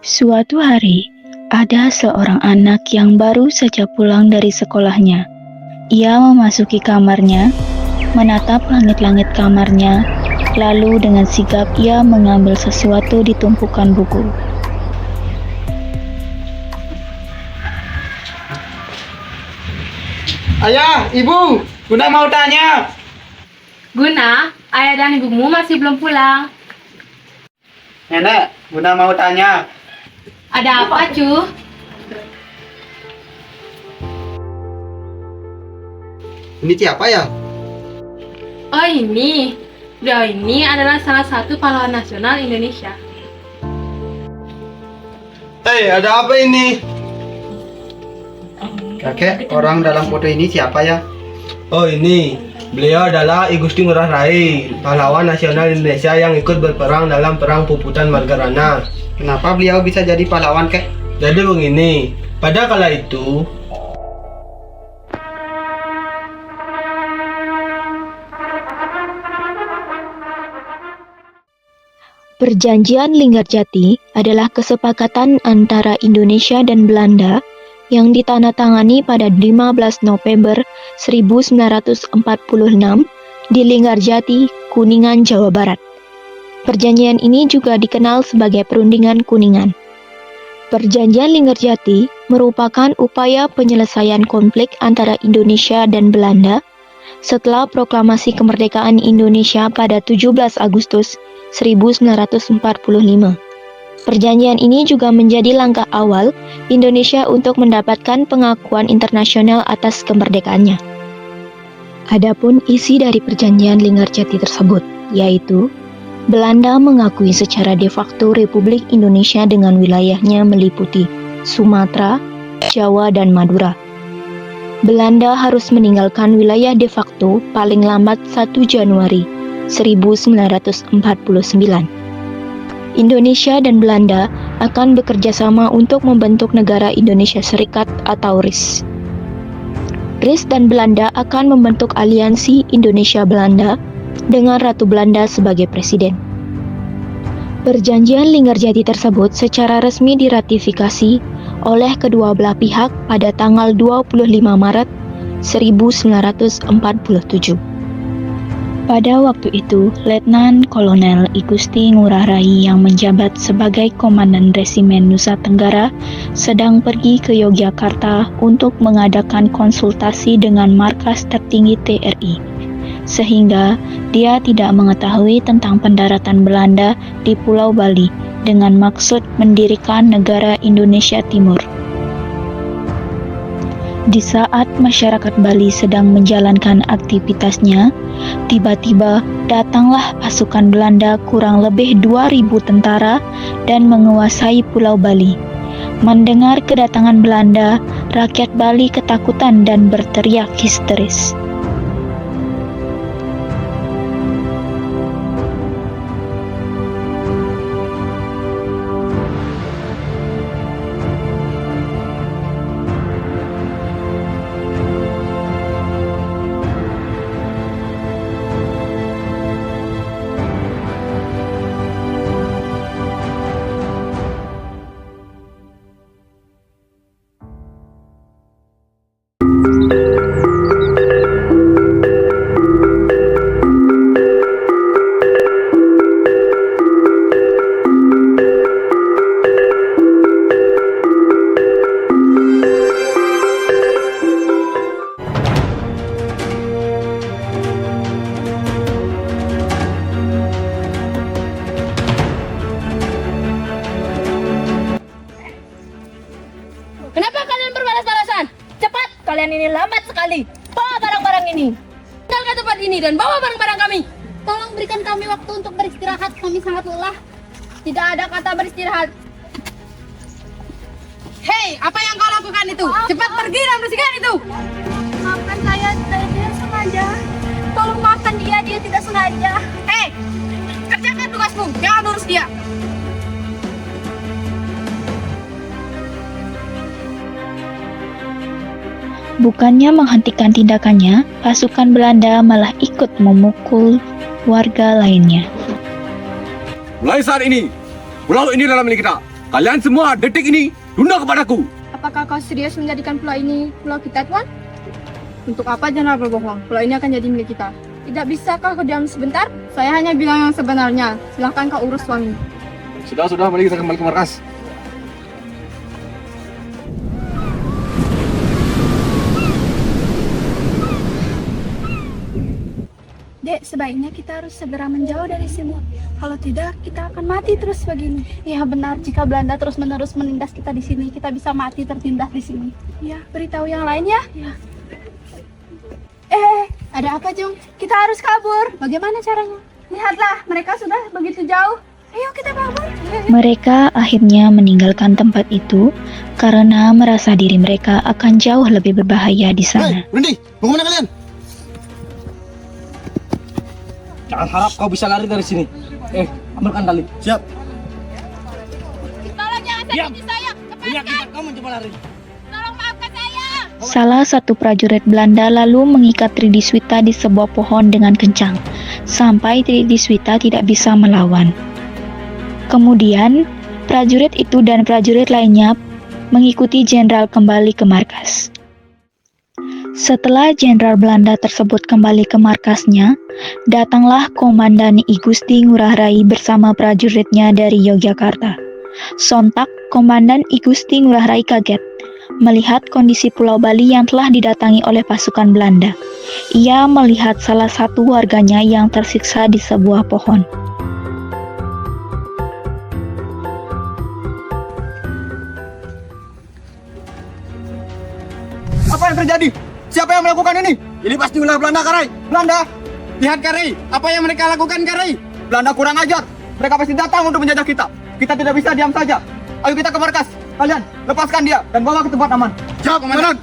Suatu hari, ada seorang anak yang baru saja pulang dari sekolahnya. Ia memasuki kamarnya, menatap langit-langit kamarnya, lalu dengan sigap ia mengambil sesuatu di tumpukan buku. Ayah, ibu, Bunda mau tanya. Guna, ayah dan ibumu masih belum pulang. Nenek, Bunda mau tanya. Ada apa, Cu? Ini siapa ya? Oh ini, beliau ini adalah salah satu pahlawan nasional Indonesia. Hei, ada apa ini? Kakek, orang dalam foto ini siapa ya? Oh ini, beliau adalah I Gusti Ngurah Rai, pahlawan nasional Indonesia yang ikut berperang dalam Perang Puputan Margarana. Kenapa beliau bisa jadi pahlawan, kek? Jadi begini, pada kala itu, Perjanjian Linggarjati adalah kesepakatan antara Indonesia dan Belanda yang ditandatangani pada 15 November 1946 di Linggarjati, Kuningan, Jawa Barat. Perjanjian ini juga dikenal sebagai Perundingan Kuningan. Perjanjian Linggarjati merupakan upaya penyelesaian konflik antara Indonesia dan Belanda setelah proklamasi kemerdekaan Indonesia pada 17 Agustus 1945. Perjanjian ini juga menjadi langkah awal Indonesia untuk mendapatkan pengakuan internasional atas kemerdekaannya. Adapun isi dari perjanjian Linggarjati tersebut, yaitu Belanda mengakui secara de facto Republik Indonesia dengan wilayahnya meliputi Sumatera, Jawa, dan Madura. Belanda harus meninggalkan wilayah de facto paling lambat 1 Januari 1949. Indonesia dan Belanda akan bekerja sama untuk membentuk negara Indonesia Serikat atau RIS. RIS dan Belanda akan membentuk aliansi Indonesia-Belanda dengan Ratu Belanda sebagai presiden. Perjanjian Linggarjati tersebut secara resmi diratifikasi oleh kedua belah pihak pada tanggal 25 Maret 1947. Pada waktu itu, Letnan Kolonel I Gusti Ngurah Rai yang menjabat sebagai Komandan Resimen Nusa Tenggara sedang pergi ke Yogyakarta untuk mengadakan konsultasi dengan markas tertinggi TRI, sehingga dia tidak mengetahui tentang pendaratan Belanda di Pulau Bali dengan maksud mendirikan negara Indonesia Timur. Di saat masyarakat Bali sedang menjalankan aktivitasnya, tiba-tiba datanglah pasukan Belanda kurang lebih 2.000 tentara dan menguasai Pulau Bali. Mendengar kedatangan Belanda, rakyat Bali ketakutan dan berteriak histeris. Kenapa kalian berbalas-balasan? Cepat, kalian ini lambat sekali. Bawa barang-barang ini. Tinggalkan tempat ini dan bawa barang-barang kami. Tolong berikan kami waktu untuk beristirahat. Kami sangat lelah. Tidak ada kata beristirahat. Hei, apa yang kau lakukan itu? Cepat pergi dan bersihkan itu. Maafkan saya tidak sengaja. Tolong maafkan dia tidak sengaja. Hei, kerjakan tugasmu. Jangan urus dia. Bukannya menghentikan tindakannya, pasukan Belanda malah ikut memukul warga lainnya. Mulai saat ini, pulau ini dalam milik kita. Kalian semua detik ini tunduk kepadaku. Apakah kau serius menjadikan pulau ini pulau kita, Tuan? Untuk apa Jenderal berbohong? Pulau ini akan jadi milik kita. Tidak bisakah kau diam sebentar? Saya hanya bilang yang sebenarnya. Silahkan kau urus suami. Sudah, mari kita kembali ke markas. Dek, sebaiknya kita harus segera menjauh dari sini. Kalau tidak, kita akan mati terus begini. Ya benar, jika Belanda terus-menerus menindas kita di sini, kita bisa mati tertindas di sini. Ya, beritahu yang lain ya. Ya. Ada apa, Jung? Kita harus kabur. Bagaimana caranya? Lihatlah, mereka sudah begitu jauh. Ayo kita kabur. Mereka akhirnya meninggalkan tempat itu karena merasa diri mereka akan jauh lebih berbahaya di sana. Berhenti! Mau kemana kalian? Jangan harap kau bisa lari dari sini. Ambilkan tali. Siap. Tolong jangan sakiti saya. Cepatkan. Kau mencoba lari. Tolong maafkan saya. Salah satu prajurit Belanda lalu mengikat Tridiswita di sebuah pohon dengan kencang, sampai Tridiswita tidak bisa melawan. Kemudian, prajurit itu dan prajurit lainnya mengikuti jenderal kembali ke markas. Setelah jenderal Belanda tersebut kembali ke markasnya, datanglah Komandan I Gusti Ngurah Rai bersama prajuritnya dari Yogyakarta. Sontak, Komandan I Gusti Ngurah Rai kaget melihat kondisi Pulau Bali yang telah didatangi oleh pasukan Belanda. Ia melihat salah satu warganya yang tersiksa di sebuah pohon. Apa yang terjadi? Siapa yang melakukan ini? Ini pasti ulah Belanda, Karai. Belanda! Lihat, Karai. Apa yang mereka lakukan, Karai? Belanda kurang ajar. Mereka pasti datang untuk menjajah kita. Kita tidak bisa diam saja. Ayo kita ke markas. Kalian, lepaskan dia dan bawa ke tempat aman. Siap, Komandan.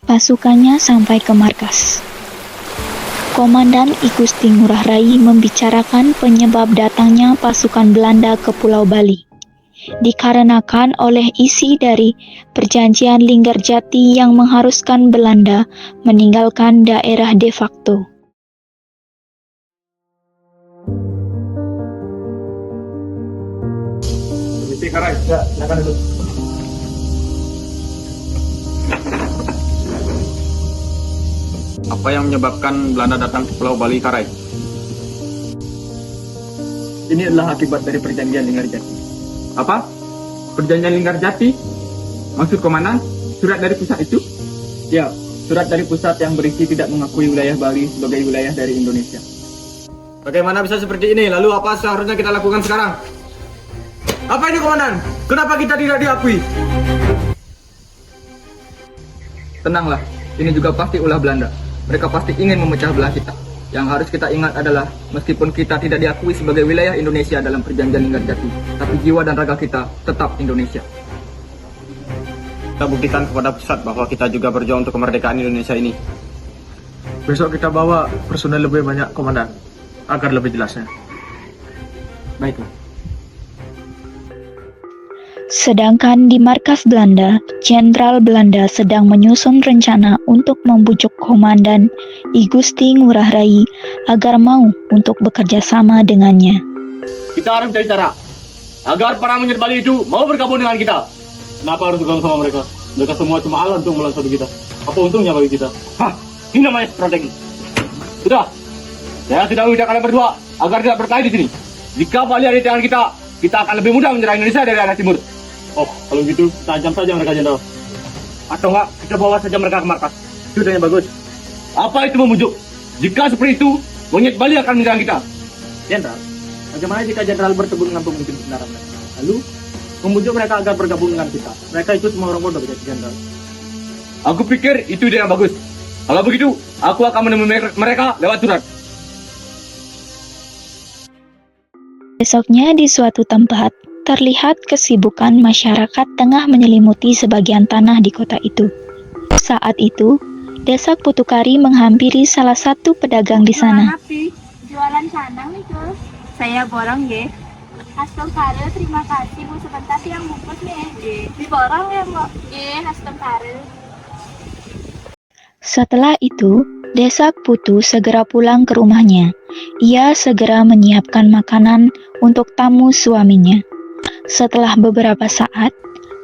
Pasukannya sampai ke markas. Komandan I Gusti Ngurah Rai membicarakan penyebab datangnya pasukan Belanda ke Pulau Bali. Dikarenakan oleh isi dari perjanjian Linggarjati yang mengharuskan Belanda meninggalkan daerah de facto. Permisi, Karai. Ya, silakan duduk. Apa yang menyebabkan Belanda datang ke Pulau Bali, Karai? Ini adalah akibat dari perjanjian Linggarjati. Apa? Perjanjian Linggarjati? Maksud Komandan, surat dari pusat itu? Ya, surat dari pusat yang berisi tidak mengakui wilayah Bali sebagai wilayah dari Indonesia. Bagaimana bisa seperti ini? Lalu apa seharusnya kita lakukan sekarang? Apa ini, Komandan? Kenapa kita tidak diakui? Tenanglah, ini juga pasti ulah Belanda. Mereka pasti ingin memecah belah kita. Yang harus kita ingat adalah, meskipun kita tidak diakui sebagai wilayah Indonesia dalam perjanjian Linggarjati, tapi jiwa dan raga kita tetap Indonesia. Kita buktikan kepada pusat bahwa kita juga berjuang untuk kemerdekaan Indonesia ini. Besok kita bawa personel lebih banyak, Komandan, agar lebih jelasnya. Baiklah. Sedangkan di markas Belanda, Jenderal Belanda sedang menyusun rencana untuk membujuk Komandan I Gusti Ngurah Rai agar mau untuk bekerja sama dengannya. Kita harus mencari cara agar para monyet Bali itu mau bergabung dengan kita. Kenapa harus bergabung sama mereka? Mereka semua cuma alat untuk melawan satu kita. Apa untungnya bagi kita? Hah, ini namanya strategi. Sudah, saya tidak meminta kalian berdua agar tidak berkelahi di sini. Jika Bali ada di tangan kita akan lebih mudah menyerang Indonesia dari arah timur. Oh, kalau gitu tajam saja mereka, Jenderal. Atau enggak, kita bawa saja mereka ke markas. Itu yang bagus. Apa itu membujuk? Jika seperti itu, monyet Bali akan menyerang kita. Jenderal, bagaimana jika Jenderal bertemu dengan pemimpin sebenarnya mereka? Lalu, membujuk mereka agar bergabung dengan kita. Mereka itu semua orang bodoh, Jenderal. Aku pikir itu ide yang bagus. Kalau begitu, aku akan menemui mereka lewat surat. Besoknya di suatu tempat, terlihat kesibukan masyarakat tengah menyelimuti sebagian tanah di kota itu. Saat itu, Desak Putukari menghampiri salah satu pedagang di sana. Jualan canang itu. Saya borong ya. Astagfirullah, terima kasih Bu. Sebentar yang bungkus nih. Di barang ya Mbak. Astagfirullah. Setelah itu, Desak Putu segera pulang ke rumahnya. Ia segera menyiapkan makanan untuk tamu suaminya. Setelah beberapa saat,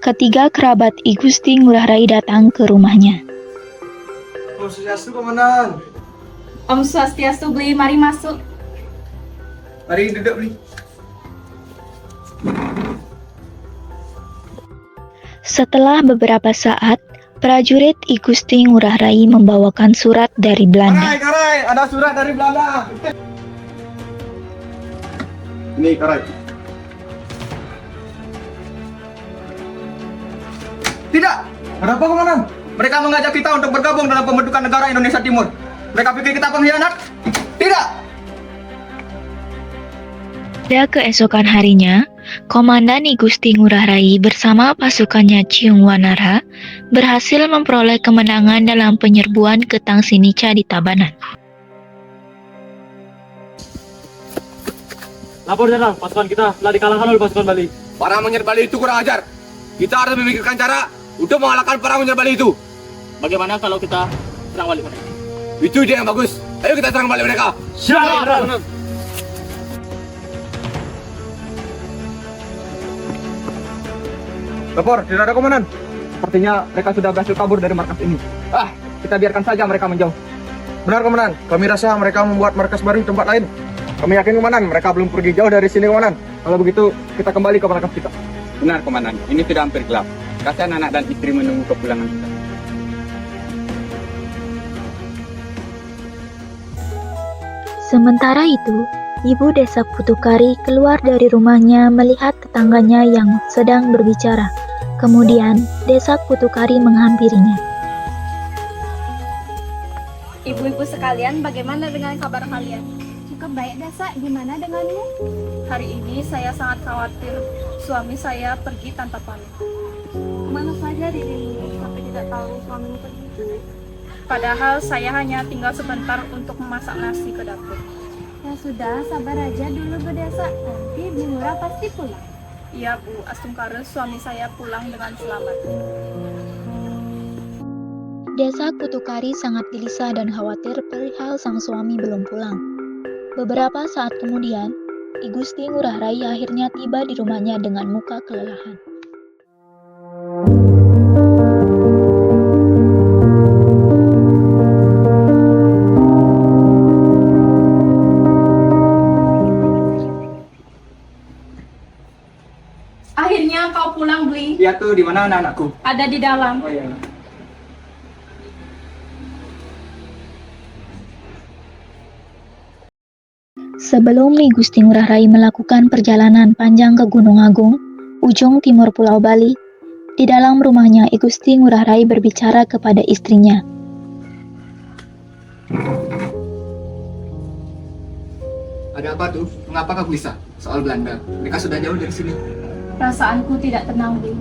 ketiga kerabat I Gusti Ngurah Rai datang ke rumahnya. Om Swastiastu, Komandan. Om Swastiastu, Bli. Mari masuk. Mari duduk, Bli. Setelah beberapa saat, prajurit I Gusti Ngurah Rai membawakan surat dari Belanda. Karai, ada surat dari Belanda. Ini Karai. Tidak. Ada apa, Komandan? Mereka mengajak kita untuk bergabung dalam pembentukan negara Indonesia Timur. Mereka pikir kita pengkhianat? Tidak. Pada keesokan harinya, Komandan I Gusti Ngurah Rai bersama pasukannya Ciung Wanara berhasil memperoleh kemenangan dalam penyerbuan ke Tang Sinica di Tabanan. Lapor Jenderal, pasukan kita telah dikalahkan oleh pasukan Bali. Para monyet Bali itu kurang ajar. Kita harus memikirkan cara untuk mengalahkan para monyet Bali itu. Bagaimana kalau kita serang balik mereka? Itu ide yang bagus. Ayo kita serang balik mereka. Siap, Jenderal. Lapor, tidak ada komandan. Sepertinya mereka sudah berhasil kabur dari markas ini. Kita biarkan saja mereka menjauh. Benar, komandan. Kami rasa mereka membuat markas baru di tempat lain. Kami yakin, komandan, mereka belum pergi jauh dari sini, komandan. Kalau begitu, kita kembali ke markas kita. Benar, Komandan. Ini sudah hampir gelap. Kasihan anak dan istri menunggu kepulangan kita. Sementara itu, Ibu Desak Putukari keluar dari rumahnya melihat tetangganya yang sedang berbicara. Kemudian, Desak Putukari menghampirinya. Ibu-ibu sekalian, bagaimana dengan kabar kalian? Cukup baik, Desak. Gimana denganmu? Hari ini saya sangat khawatir. Suami saya pergi tanpa pamit. Kemana saja dirimu sampai tidak tahu suamimu pergi? Padahal saya hanya tinggal sebentar untuk memasak nasi ke dapur. Ya sudah, sabar aja dulu Bu Desa. Nanti Bu Ngurah pasti pulang. Iya Bu, Astungkare suami saya pulang dengan selamat. Desak Putukari sangat gelisah dan khawatir perihal sang suami belum pulang. Beberapa saat kemudian, I Gusti Ngurah Rai akhirnya tiba di rumahnya dengan muka kelelahan. Akhirnya kau pulang, Bli. Lihat tuh, di mana anak-anakku? Ada di dalam. Oh iya. Sebelum I Gusti Ngurah Rai melakukan perjalanan panjang ke Gunung Agung, ujung timur Pulau Bali, di dalam rumahnya I Gusti Ngurah Rai berbicara kepada istrinya. Ada apa tuh? Mengapa kau gelisah? Soal Belanda. Mereka sudah jauh dari sini. Perasaanku tidak tenang, Bli.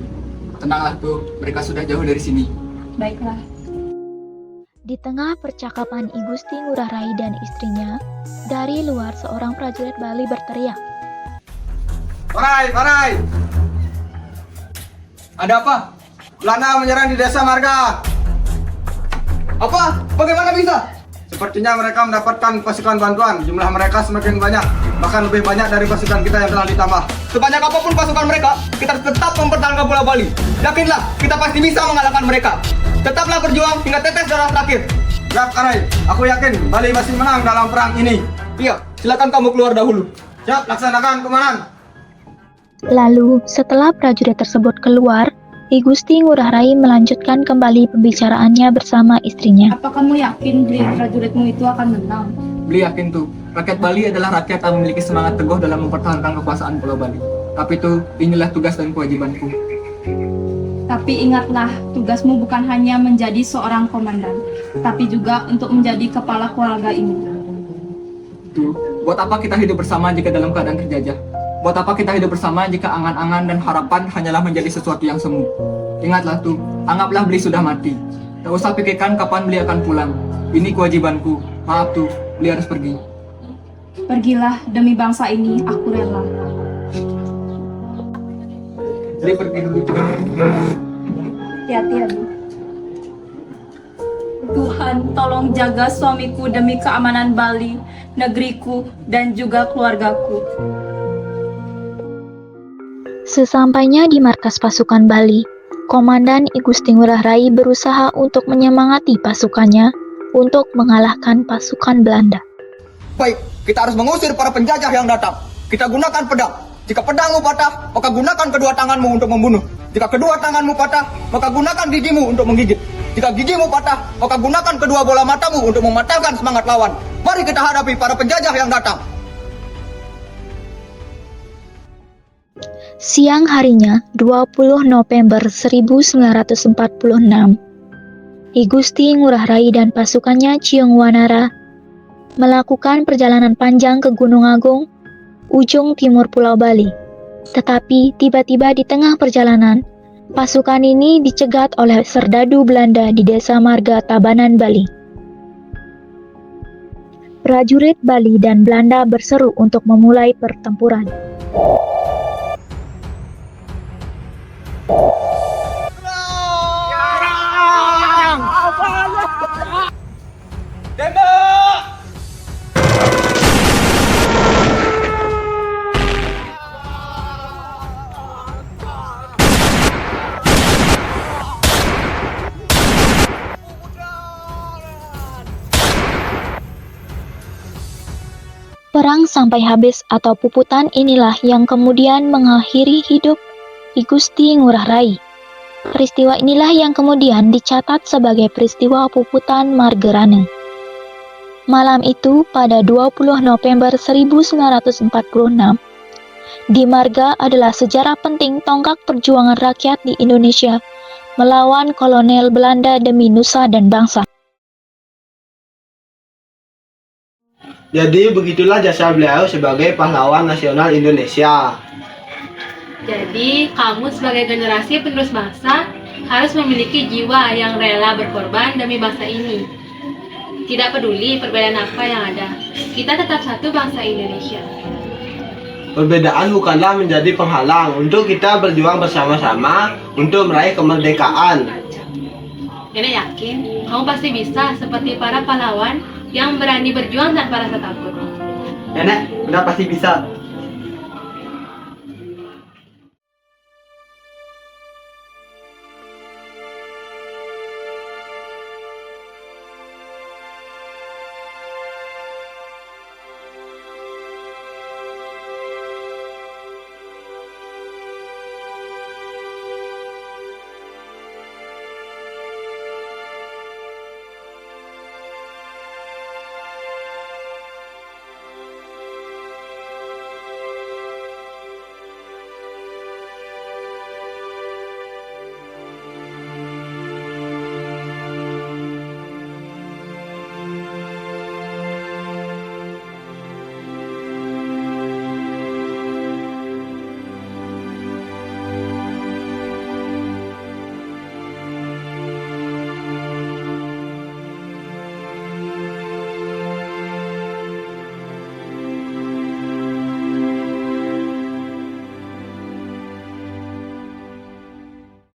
Tenanglah tuh, mereka sudah jauh dari sini. Baiklah. Di tengah percakapan I Gusti Ngurah Rai dan istrinya, dari luar seorang prajurit Bali berteriak. Parai! Ada apa? Belanda menyerang di desa Marga. Apa? Bagaimana bisa? Sepertinya mereka mendapatkan pasukan bantuan. Jumlah mereka semakin banyak, bahkan lebih banyak dari pasukan kita yang telah ditambah. Sebanyak apapun pasukan mereka, kita tetap mempertahankan Pulau Bali. Yakinlah, kita pasti bisa mengalahkan mereka. Tetaplah berjuang hingga tetes darah terakhir. Siap, Karai. Aku yakin Bali masih menang dalam perang ini. Iya, silakan kamu keluar dahulu. Siap, laksanakan, komandan. Lalu, setelah prajurit tersebut keluar, I Gusti Ngurah Rai melanjutkan kembali pembicaraannya bersama istrinya. Apa kamu yakin, Bli, prajuritmu itu akan menang? Beli yakin tuh, rakyat Bali adalah rakyat yang memiliki semangat teguh dalam mempertahankan kekuasaan Pulau Bali. Tapi tuh, inilah tugas dan kewajibanku. Tapi ingatlah, tugasmu bukan hanya menjadi seorang komandan, tapi juga untuk menjadi kepala keluarga ini. Tuh, buat apa kita hidup bersama jika dalam keadaan terjajah? Buat apa kita hidup bersama jika angan-angan dan harapan hanyalah menjadi sesuatu yang semu? Ingatlah tuh, anggaplah Beli sudah mati. Tak usah pikirkan kapan Beli akan pulang. Ini kewajibanku. Maaf tuh, Beli harus pergi. Pergilah, demi bangsa ini aku rela. Beli pergi dulu. Hati-hati ya, Bu. Tuhan, tolong jaga suamiku demi keamanan Bali, negeriku, dan juga keluargaku. Sesampainya di markas pasukan Bali, Komandan I Gusti Ngurah Rai berusaha untuk menyemangati pasukannya untuk mengalahkan pasukan Belanda. Baik, kita harus mengusir para penjajah yang datang. Kita gunakan pedang. Jika pedangmu patah, maka gunakan kedua tanganmu untuk membunuh. Jika kedua tanganmu patah, maka gunakan gigimu untuk menggigit. Jika gigimu patah, maka gunakan kedua bola matamu untuk mematahkan semangat lawan. Mari kita hadapi para penjajah yang datang. Siang harinya, 20 November 1946, I Gusti Ngurah Rai dan pasukannya Ciung Wanara melakukan perjalanan panjang ke Gunung Agung, ujung timur Pulau Bali. Tetapi tiba-tiba di tengah perjalanan, pasukan ini dicegat oleh serdadu Belanda di Desa Marga, Tabanan, Bali. Prajurit Bali dan Belanda berseru untuk memulai pertempuran. Perang sampai habis atau puputan inilah yang kemudian mengakhiri hidup I Gusti Ngurah Rai. Peristiwa inilah yang kemudian dicatat sebagai peristiwa puputan Margerane. Malam itu pada 20 November 1946, di Marga adalah sejarah penting tonggak perjuangan rakyat di Indonesia melawan kolonial Belanda demi nusa dan bangsa. Jadi begitulah jasa beliau sebagai pahlawan nasional Indonesia. Jadi, kamu sebagai generasi penerus bangsa harus memiliki jiwa yang rela berkorban demi bangsa ini. Tidak peduli perbedaan apa yang ada, kita tetap satu bangsa Indonesia. Perbedaan bukanlah menjadi penghalang untuk kita berjuang bersama-sama untuk meraih kemerdekaan. Nenek yakin kamu pasti bisa seperti para pahlawan yang berani berjuang tanpa rasa takut. Nenek, udah pasti bisa.